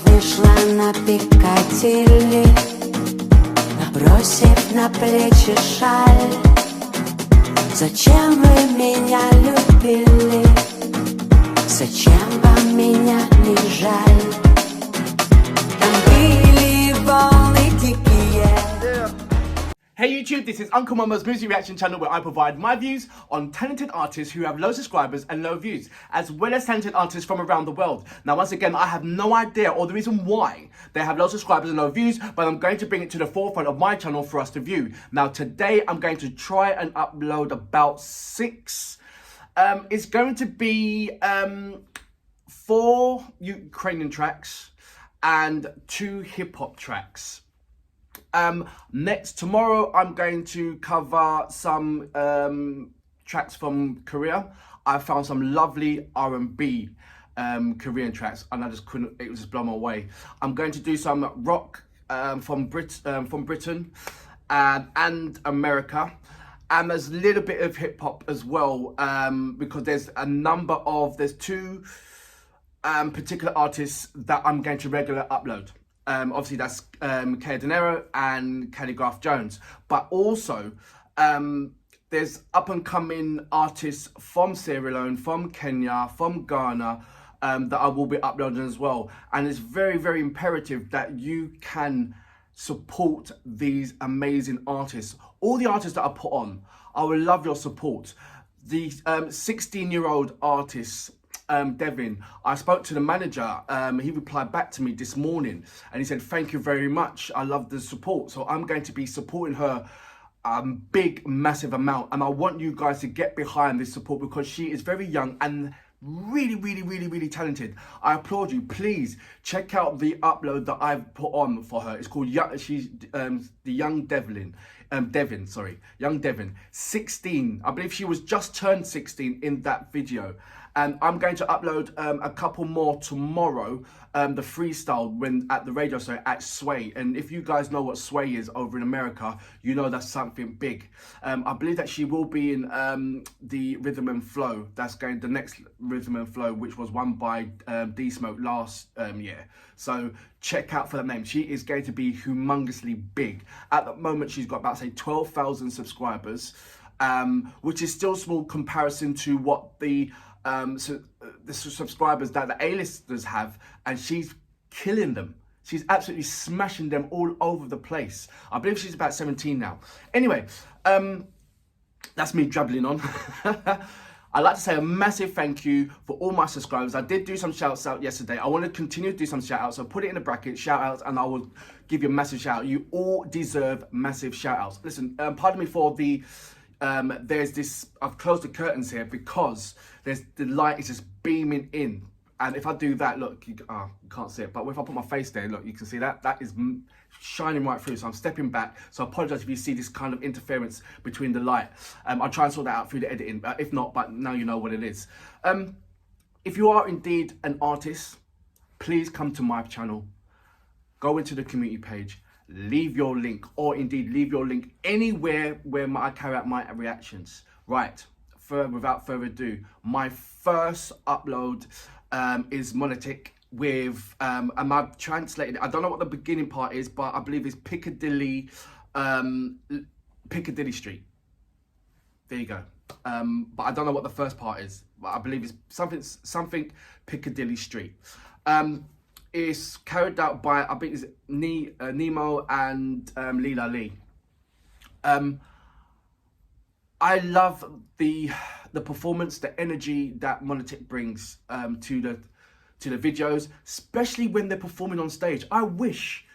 вышла на Пикадилли, набросив на плечи шаль. Зачем вы меня любили? Зачем вам меня не жаль? Там были волны дикие. Hey YouTube, this is Uncle Mama's Music Reaction channel where I provide my views on talented artists who have low subscribers and low views, as well as talented artists from around the world. Now once again, I have no idea or the reason why they have low subscribers and low views, but I'm going to bring it to the forefront of my channel for us to view. Now today I'm going to try and upload about 6. It's going to be 4 Ukrainian tracks and 2 hip-hop tracks. Tomorrow I'm going to cover some tracks from Korea. I found some lovely R&B Korean tracks and I just couldn't, it was just blown my way. I'm going to do some rock from Britain and America. And there's a little bit of hip hop as well, because there's 2 particular artists that I'm going to regularly upload. Obviously that's Kaya Dinero and Calligraph Jones, but also there's up and coming artists from Sierra Leone, from Kenya, from Ghana that I will be uploading as well. And it's very, very imperative that you can support these amazing artists. All the artists that I put on, I would love your support. The 16-year-old artists, Devin, I spoke to the manager, he replied back to me this morning and he said, thank you very much, I love the support. So I'm going to be supporting her big, massive amount, and I want you guys to get behind this support because she is very young and really talented. I applaud you. Please check out the upload that I've put on for her. It's called she's the Young Devin. Young Devin, 16. I believe she was just turned 16 in that video. And I'm going to upload a couple more tomorrow, the freestyle when at the radio show at Sway. And if you guys know what Sway is over in America, you know that's something big. I believe that she will be in the Rhythm and Flow. That's going the next Rhythm and Flow, which was won by D Smoke last year. So check out for that name. She is going to be humongously big. At the moment, she's got about say 12,000 subscribers, which is still small comparison to what the subscribers that the A-listers have, and she's killing them. She's absolutely smashing them all over the place. I believe she's about 17 now. Anyway, that's me drabbling on. I'd like to say a massive thank you for all my subscribers. I did do some shouts out yesterday. I want to continue to do some shout outs, so put it in the bracket, shout outs, and I will give you a massive shout out. You all deserve massive shout outs. Listen, pardon me for the there's this, I've closed the curtains here because the light is just beaming in. And if I do that, look, you can't see it. But if I put my face there, look, you can see that. That is shining right through. So I'm stepping back. So I apologize if you see this kind of interference between the light. I'll try and sort that out through the editing. If not, but now you know what it is. If you are indeed an artist, please come to my channel. Go into the community page. Leave your link, or indeed leave your link anywhere where I carry out my reactions. Right, without further ado, my first upload is MONATIK with, and I've translated it. I don't know what the beginning part is, but I believe it's Picadilly, Picadilly Street. There you go. But I don't know what the first part is, but I believe it's something Picadilly Street. It's carried out by, I think it's NiNO and Lida. I love the performance, the energy that MONATIK brings to the videos, especially when they're performing on stage. I wish,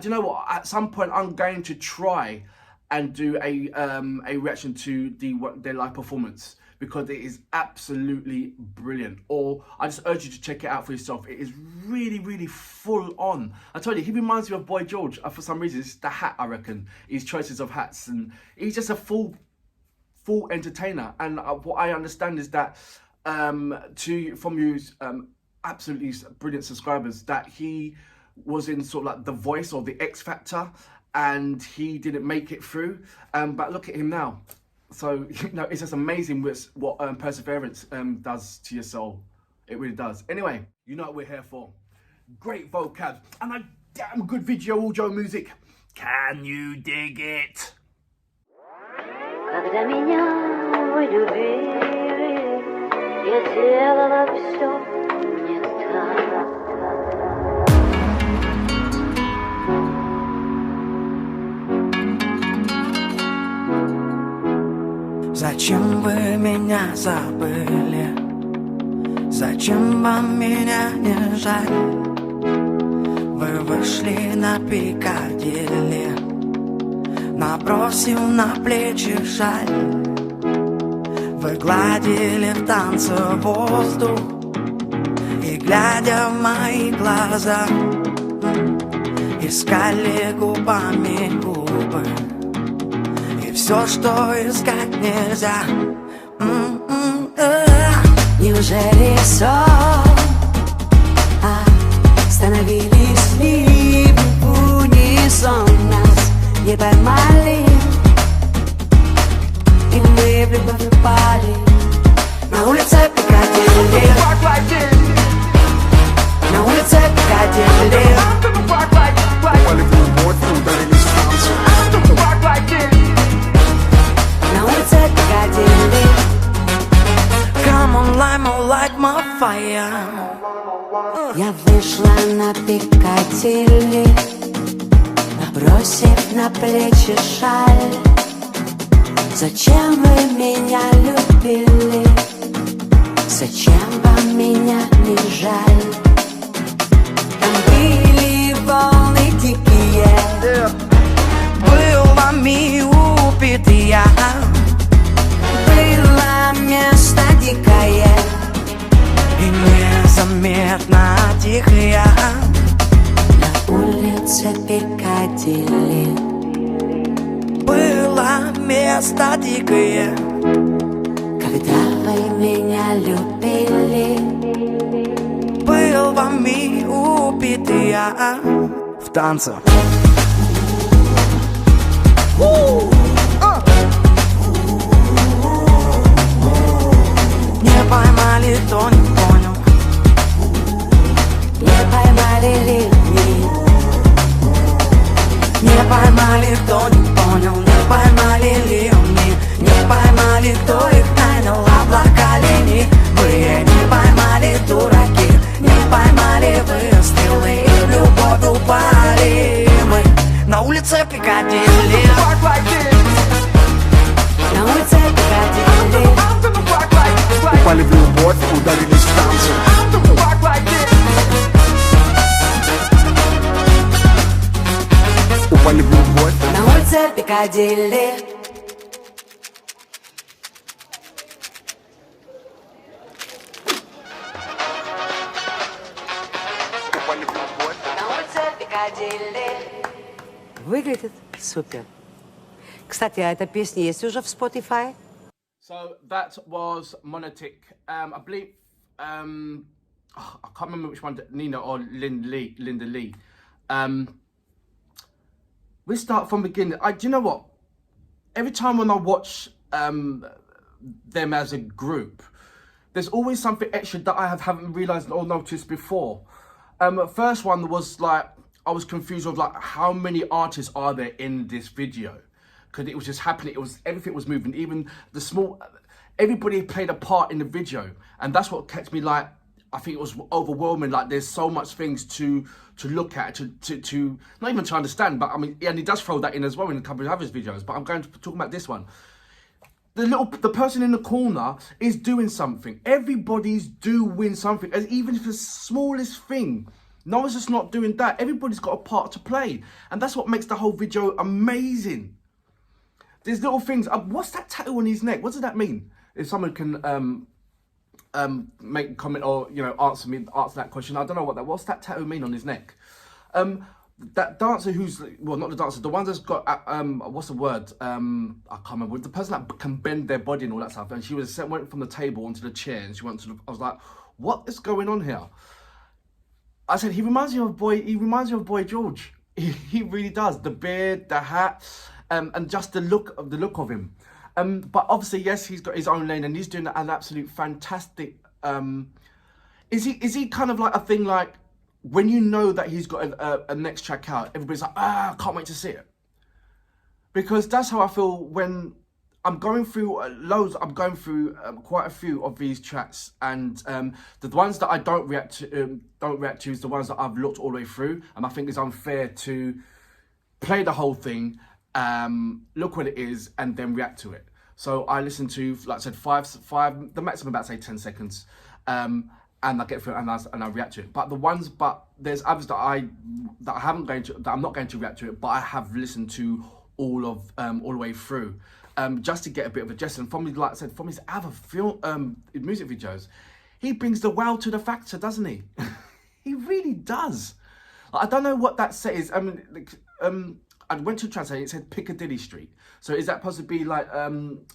do you know what? At some point, I'm going to try and do a reaction to their live performance, because it is absolutely brilliant. Or I just urge you to check it out for yourself. It is really full on. I told you, he reminds me of Boy George for some reason. It's the hat, I reckon, his choices of hats, and he's just a full entertainer. And what I understand is that from you absolutely brilliant subscribers, that he was in sort of like The Voice or The X Factor, and he didn't make it through. But look at him now. So, you know, it's just amazing what perseverance does to your soul. It really does. Anyway, you know what we're here for. great vocab, and a damn good video audio music. Can you dig it? Когда меня вы любили, я делала все не так. Зачем вы меня забыли? Зачем вам меня не жаль? Вы вышли на Пикадилли, набросив на плечи шаль. Вы гладили в танце воздух и, глядя в мои глаза, искали губами губы. И все, что искать нельзя. Неужели сон становились ли в унисон? Нас не поймали, и мы в любовь упали. На улице Пикадилли, на улице Пикадилли, на улице Пикадилли. Come on, Lайма, light my fire. Я вышла на Пикадилли, набросив на плечи шаль. Зачем вы меня любили? Зачем вам меня не жаль? Там были волны дикие, Был вами убит я. было место дикое, И незаметно тихая. на улице Пикадилли. Было место дикое. Когда вы меня любили, Был вами убит я. В танце. Не поймали, кто не понял. не поймали ли мы? Не поймали, кто не понял. Не поймали ли они? Не поймали, кто их нанял. Облака ленивые. Не поймали дураки. Не поймали выстрелы. И в любовь упали мы. На улице Пикадилли. На улице Пикадилли. Упали в любовь, ударились в танцы. Упали в любовь. На улице Пикадилли. Упали в любовь. На улице Пикадилли. Выглядит супер. Кстати, а эта песня есть уже в Spotify? So that was MONATIK. I believe I can't remember which one, NiNO or Linda Lee. We start from beginning. Do you know what? Every time when I watch them as a group, there's always something extra that I haven't realised or noticed before. First one was like, I was confused of like how many artists are there in this video, because it was just happening. It was, everything was moving, even the small, everybody played a part in the video, and that's what kept me like, I think it was overwhelming. Like there's so much things to look at, to not even to understand, but I mean, and he does throw that in as well in a couple of other videos, but I'm going to talk about this one. The person in the corner is doing something. Everybody's doing something, as even if it's the smallest thing. No one's just not doing that. Everybody's got a part to play, and that's what makes the whole video amazing. There's little things. What's that tattoo on his neck? What does that mean? If someone can make a comment or answer that question. I don't know what that. What's that tattoo mean on his neck? That dancer who's, well, not the dancer, the one that's got what's the word? I can't remember. The person that can bend their body and all that stuff. And she went from the table onto the chair, and she went to I was like, what is going on here? I said, he reminds me of Boy George. He really does. The beard, the hat, and just the look of him. But obviously, yes, he's got his own lane, and he's doing an absolute fantastic. Is he kind of like a thing like when you know that he's got a next track out, everybody's like, I can't wait to see it. Because that's how I feel when I'm going through quite a few of these tracks, and the ones that I don't react to is the ones that I've looked all the way through, and I think it's unfair to play the whole thing, look what it is, and then react to it. So I listen to, like I said, five, the maximum about say 10 seconds, and I get through it and I react to it. But there's others that I'm not going to react to it, but I have listened to all the way through, just to get a bit of a gist. And from his, like I said, from his other music videos, he brings the wow to the factor, doesn't he? He really does. I don't know what that says. I mean, I went to translate, it said Piccadilly Street. So is that possibly like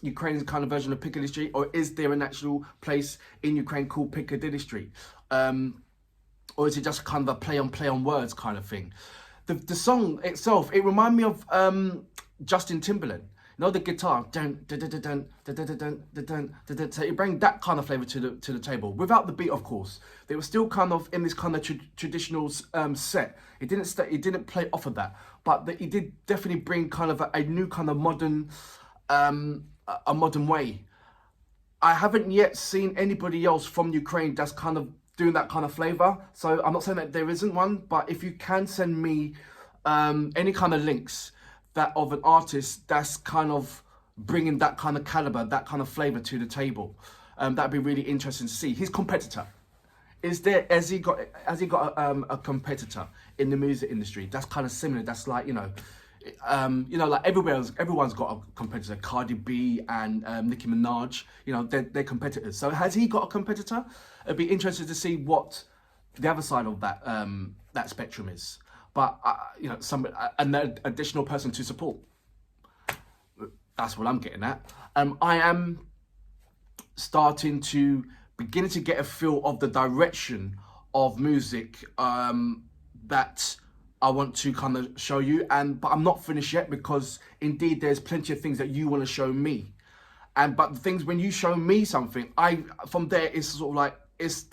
Ukraine's kind of version of Piccadilly Street, or is there an actual place in Ukraine called Piccadilly Street? Or is it just kind of a play on words kind of thing? The song itself, it reminded me of Justin Timberlake. You know, the guitar, dun, dun, dun, dun, dun, dun, dun, dun, dun, dun, dun. So it bring that kind of flavour to the table, without the beat, of course. They were still kind of in this kind of traditional set. It didn't play off of that, but it did definitely bring kind of a new kind of modern, a modern way. I haven't yet seen anybody else from Ukraine that's kind of doing that kind of flavour. So I'm not saying that there isn't one, but if you can send me any kind of links that of an artist that's kind of bringing that kind of caliber, that kind of flavour to the table, that'd be really interesting to see. His competitor, has he got a competitor in the music industry that's kind of similar? That's like, like everyone's got a competitor. Cardi B and Nicki Minaj, they're competitors. So has he got a competitor? It'd be interesting to see what the other side of that spectrum is. But an additional person to support. That's what I'm getting at. I am beginning to get a feel of the direction of music that I want to kind of show you, but I'm not finished yet, because indeed there's plenty of things that you want to show me. But the things, when you show me something, from there it's sort of like, it's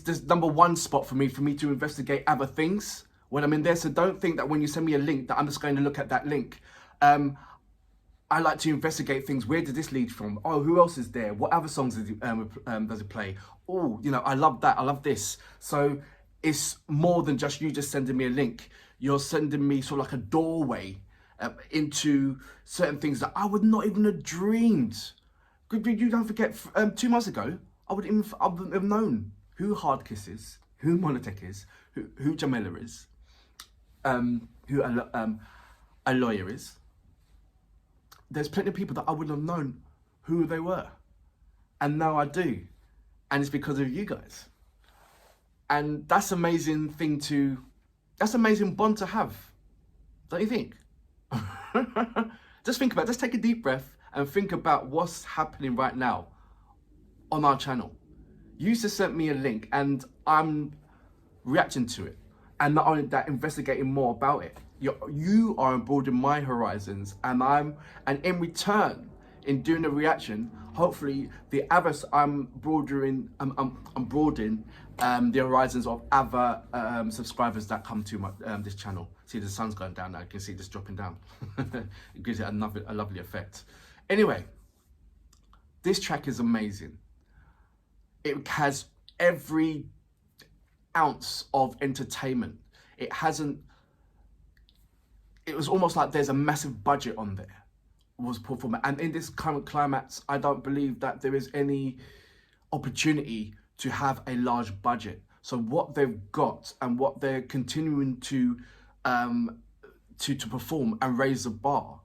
this number one spot for me to investigate other things when I'm in there. So don't think that when you send me a link that I'm just going to look at that link. I like to investigate things. Where did this lead from? Oh, who else is there? What other songs does it play? Oh, I love that. I love this. So it's more than just you just sending me a link. You're sending me sort of like a doorway into certain things that I would not even have dreamed. You don't forget, 2 months ago, I wouldn't have known who Hard Kiss is, who MONATIK is, who Jamila is, who a lawyer is. There's plenty of people that I wouldn't have known who they were. And now I do. And it's because of you guys. And that's amazing bond to have. Don't you think? Just take a deep breath and think about what's happening right now on our channel. You used to send me a link and I'm reacting to it. And not only that, investigating more about it. You are broadening my horizons, and in return, in doing the reaction, hopefully the others, I'm broadening the horizons of other subscribers that come to this channel. See, the sun's going down now. You can see this dropping down. It gives it a lovely effect. Anyway, this track is amazing. It has every ounce of entertainment. It was almost like there's a massive budget on there, was put for me. And in this current climax, I don't believe that there is any opportunity to have a large budget. So what they've got and what they're continuing to perform and raise the bar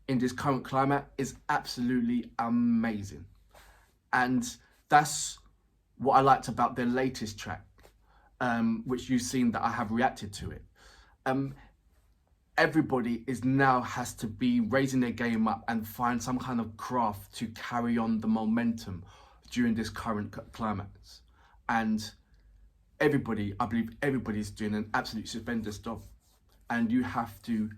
in this current climate is absolutely amazing. And that's what I liked about their latest track, which you've seen that I have reacted to it. Everybody has to be raising their game up and find some kind of craft to carry on the momentum during this current climax. And I believe everybody's doing an absolute stupendous job. And you have to,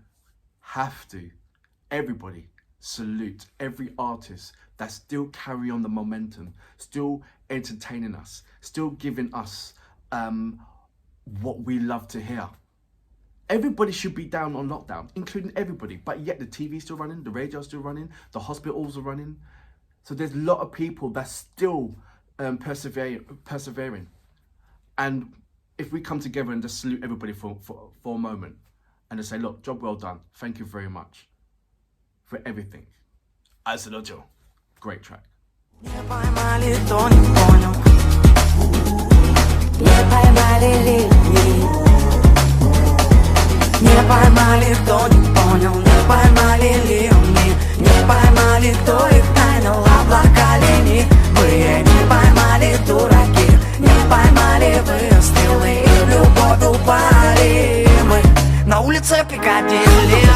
everybody salute every artist that still carry on the momentum, still entertaining us, still giving us what we love to hear. Everybody should be down on lockdown, including everybody, but yet the TV's still running, the radio's still running, the hospitals are running. So there's a lot of people that's still persevering. And if we come together and just salute everybody for a moment and just say, look, job well done. Thank you very much for everything. Azalojo, great track. Не поймали, кто не понял. Не поймали линии. Не поймали, кто не понял. Не поймали линии. Не поймали, кто их нанял. Облака линий. Вы не поймали, дураки. Не поймали, вы стрелы. И в любовь упали мы. На улице Пикадилли.